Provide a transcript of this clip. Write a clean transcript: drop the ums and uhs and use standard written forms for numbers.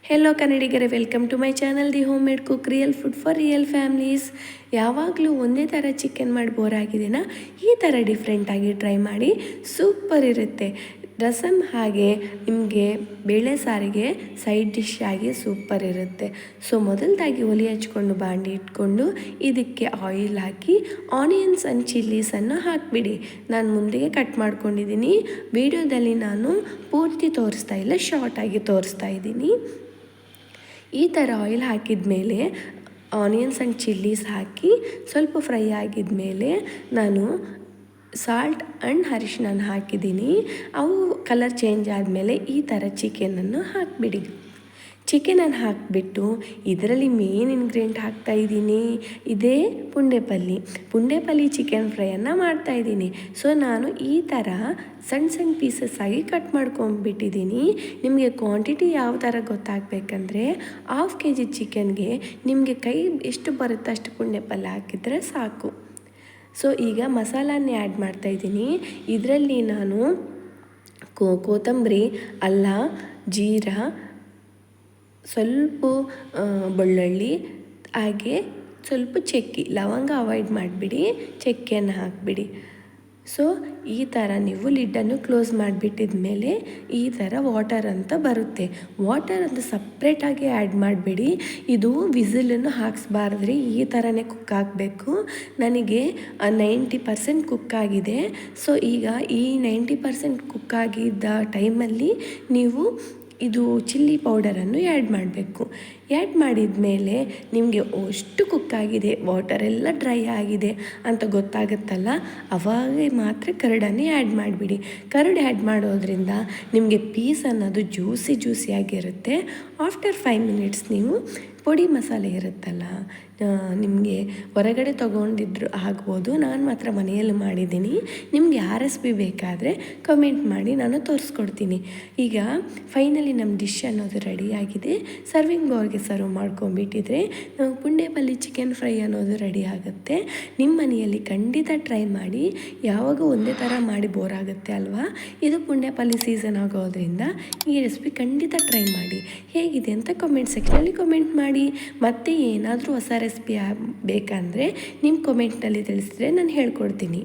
Hello ಕನ್ನಡಿಗರೇ, welcome to my channel the home made cook real food for real families. ಯಾವಾಗಲೂ ಒಂದೇ ಥರ chicken ಮಾಡಿ ಬೋರ್ ಆಗಿದೆನಾ? ಈ ಥರ ಡಿಫ್ರೆಂಟಾಗಿ ಟ್ರೈ ಮಾಡಿ, ಸೂಪರ್ ಇರುತ್ತೆ. ರಸಮ್ ಹಾಗೆ ನಿಮಗೆ ಬೇಳೆ ಸಾರಿಗೆ ಸೈಡ್ ಡಿಶ್ ಆಗಿ ಸೂಪರ್ ಇರುತ್ತೆ. ಸೊ ಮೊದಲದಾಗಿ ಒಲೆ ಹಚ್ಕೊಂಡು ಬಾಂಡಿ ಇಟ್ಕೊಂಡು ಇದಕ್ಕೆ ಆಯಿಲ್ ಹಾಕಿ ಆನಿಯನ್ಸ್ ಆ್ಯಂಡ್ ಚಿಲ್ಲೀಸನ್ನು ಹಾಕಿಬಿಡಿ. ನಾನು ಮುಂದೆಗೆ ಕಟ್ ಮಾಡ್ಕೊಂಡಿದ್ದೀನಿ. ವಿಡಿಯೋದಲ್ಲಿ ನಾನು ಪೂರ್ತಿ ತೋರಿಸ್ತಾ ಇಲ್ಲ, ಶಾರ್ಟಾಗಿ ತೋರಿಸ್ತಾ ಇದ್ದೀನಿ. ಈ ಥರ ಆಯಿಲ್ ಹಾಕಿದ ಮೇಲೆ ಆನಿಯನ್ಸ್ ಆ್ಯಂಡ್ ಚಿಲ್ಲೀಸ್ ಹಾಕಿ ಸ್ವಲ್ಪ ಫ್ರೈ ಆಗಿದ ಮೇಲೆ ನಾನು ಸಾಲ್ಟ್ ಆ್ಯಂಡ್ ಅರಿಶಿನ ಹಾಕಿದ್ದೀನಿ. ಅವು ಕಲರ್ ಚೇಂಜ್ ಆದಮೇಲೆ ಈ ಥರ ಚಿಕನನ್ನು ಹಾಕಿಬಿಡಿ. ಚಿಕನನ್ನು ಹಾಕಿಬಿಟ್ಟು ಇದರಲ್ಲಿ ಮೇನ್ ಇಂಗ್ರೀಡಿಯೆಂಟ್ ಹಾಕ್ತಾಯಿದ್ದೀನಿ, ಇದೇ ಪುಂಡೆಪಲ್ಲಿ ಚಿಕನ್ ಫ್ರೈಯನ್ನು ಮಾಡ್ತಾಯಿದ್ದೀನಿ. ಸೊ ನಾನು ಈ ಥರ ಸಣ್ಣ ಸಣ್ಣ ಪೀಸಸ್ ಆಗಿ ಕಟ್ ಮಾಡ್ಕೊಂಬಿಟ್ಟಿದ್ದೀನಿ. ನಿಮಗೆ ಕ್ವಾಂಟಿಟಿ ಯಾವ ಥರ ಗೊತ್ತಾಗಬೇಕಂದ್ರೆ 1/2 kg ಚಿಕನ್ಗೆ ನಿಮಗೆ ಕೈ ಎಷ್ಟು ಬರುತ್ತೆ ಅಷ್ಟು ಪುಂಡೆಪಲ್ಲೆ ಹಾಕಿದರೆ ಸಾಕು. ಸೊ ಈಗ ಮಸಾಲನ್ನೇ ಆ್ಯಡ್ ಮಾಡ್ತಾಯಿದ್ದೀನಿ. ಇದರಲ್ಲಿ ನಾನು ಕೊತ್ತಂಬರಿ, ಅಲ್ಲ, ಜೀರಾ, ಸ್ವಲ್ಪ ಬೆಳ್ಳುಳ್ಳಿ, ಹಾಗೆ ಸ್ವಲ್ಪ ಚಕ್ಕೆ, ಲವಂಗ ಅವಾಯ್ಡ್ ಮಾಡಿಬಿಡಿ, ಚಕ್ಕೆಯನ್ನು ಹಾಕಿಬಿಡಿ. ಸೊ ಈ ಥರ ನೀವು ಲಿಡ್ಡನ್ನು ಕ್ಲೋಸ್ ಮಾಡಿಬಿಟ್ಟಿದ ಮೇಲೆ ಈ ಥರ ವಾಟರ್ ಅಂತ ಬರುತ್ತೆ. ವಾಟರ್ ಅಂತ ಸಪ್ರೇಟಾಗಿ ಆ್ಯಡ್ ಮಾಡಿಬಿಡಿ. ಇದು ವಿಸಿಲನ್ನು ಹಾಕ್ಸ್ಬಾರ್ದ್ರಿ, ಈ ಥರನೇ ಕುಕ್ ಆಗಬೇಕು. ನನಗೆ 90% ಕುಕ್ ಆಗಿದೆ. ಸೊ ಈಗ ಈ 90% ಕುಕ್ ಆಗಿದ್ದ ಟೈಮಲ್ಲಿ ನೀವು ಇದು ಚಿಲ್ಲಿ ಪೌಡರನ್ನು ಆ್ಯಡ್ ಮಾಡಬೇಕು. ಆ್ಯಡ್ ಮಾಡಿದ ಮೇಲೆ ನಿಮಗೆ ಅಷ್ಟು ಕುಕ್ಕಾಗಿದೆ, ವಾಟರೆಲ್ಲ ಡ್ರೈ ಆಗಿದೆ ಅಂತ ಗೊತ್ತಾಗುತ್ತಲ್ಲ, ಅವಾಗ ಮಾತ್ರ ಕರ್ಡನ್ನೇ ಆ್ಯಡ್ ಮಾಡಿಬಿಡಿ. ಕರ್ಡ್ ಆ್ಯಡ್ ಮಾಡೋದ್ರಿಂದ ನಿಮಗೆ ಪೀಸ್ ಅನ್ನೋದು ಜ್ಯೂಸಿಯಾಗಿರುತ್ತೆ. ಆಫ್ಟರ್ 5 ಮಿನಿಟ್ಸ್ ನೀವು ಪುಡಿ ಮಸಾಲೆ ಇರುತ್ತಲ್ಲ, ನಿಮಗೆ ಹೊರಗಡೆ ತೊಗೊಂಡಿದ್ರು ಆಗ್ಬೋದು, ನಾನು ಮಾತ್ರ ಮನೆಯಲ್ಲಿ ಮಾಡಿದ್ದೀನಿ. ನಿಮ್ಗೆ ಯಾವ ರೆಸಿಪಿ ಬೇಕಾದರೆ ಕಮೆಂಟ್ ಮಾಡಿ, ನಾನು ತೋರಿಸ್ಕೊಡ್ತೀನಿ. ಈಗ ಫೈನಲಿ ನಮ್ಮ ಡಿಶ್ ಅನ್ನೋದು ರೆಡಿಯಾಗಿದೆ. ಸರ್ವಿಂಗ್ ಬೌಲ್ಗೆ ಸರ್ವ್ ಮಾಡ್ಕೊಂಬಿಟ್ಟಿದ್ರೆ ನಾವು ಪುಂಡೆಪಲ್ಲಿ ಚಿಕನ್ ಫ್ರೈ ಅನ್ನೋದು ರೆಡಿ ಆಗುತ್ತೆ. ನಿಮ್ಮ ಮನೆಯಲ್ಲಿ ಖಂಡಿತ ಟ್ರೈ ಮಾಡಿ. ಯಾವಾಗ ಒಂದೇ ಥರ ಮಾಡಿ ಬೋರ್ ಆಗುತ್ತೆ ಅಲ್ವಾ? ಇದು ಪುಂಡೆಪಲ್ಲಿ ಸೀಸನ್ ಆಗೋದ್ರಿಂದ ಈ ರೆಸಿಪಿ ಖಂಡಿತ ಟ್ರೈ ಮಾಡಿ. ಹೇಗಿದೆ ಅಂತ ಕಮೆಂಟ್ ಸೆಕ್ಷನಲ್ಲಿ ಕಮೆಂಟ್ ಮಾಡಿ. ಮತ್ತೆ ಏನಾದರೂ ಹೊಸ ರೆಸಿಪಿ ಬೇಕಂದರೆ ನಿಮ್ಮ ಕಮೆಂಟ್ನಲ್ಲಿ ತಿಳಿಸಿದ್ರೆ ನಾನು ಹೇಳ್ಕೊಡ್ತೀನಿ.